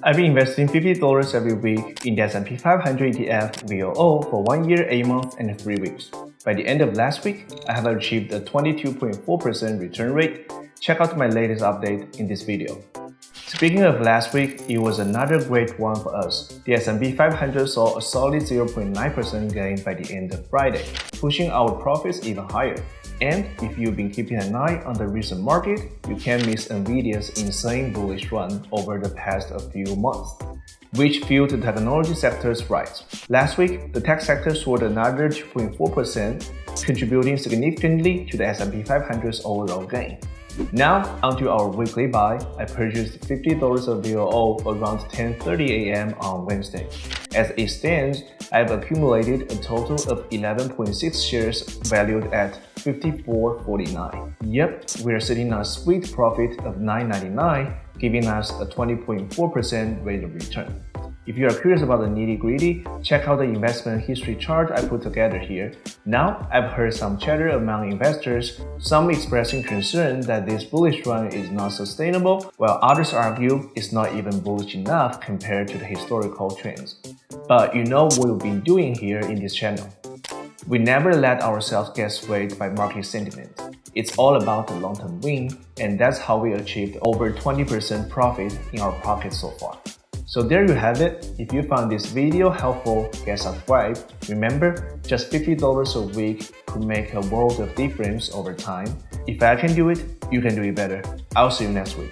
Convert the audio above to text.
I've been investing $50 every week in the S&P 500 ETF VOO for 1 year, 8 months, and 3 weeks. By the end of last week, I have achieved a 22.4% return rate. Check out my latest update in this video. Speaking of last week, it was another great one for us. The S&P 500 saw a solid 0.9% gain by the end of Friday, pushing our profits even higher. And if you've been keeping an eye on the recent market, you can't miss Nvidia's insane bullish run over the past few months, which fueled the technology sector's rise. Last week, the tech sector soared another 2.4%, contributing significantly to the S&P 500's overall gain. Now, onto our weekly buy. I purchased $50 of VOO around 10:30 a.m. on Wednesday. As it stands, I've accumulated a total of 11.6 shares valued at $54.49. Yep, we're sitting on a sweet profit of $9.99, giving us a 20.4% rate of return. If you are curious about the nitty-gritty, check out the investment history chart I put together here. Now, I've heard some chatter among investors, some expressing concern that this bullish run is not sustainable, while others argue it's not even bullish enough compared to the historical trends. But you know what we've been doing here in this channel. We never let ourselves get swayed by market sentiment. It's all about the long-term win, and that's how we achieved over 20% profit in our pocket so far. So there you have it. If you found this video helpful, get subscribed. Remember, just $50 a week could make a world of difference over time. If I can do it, you can do it better. I'll see you next week.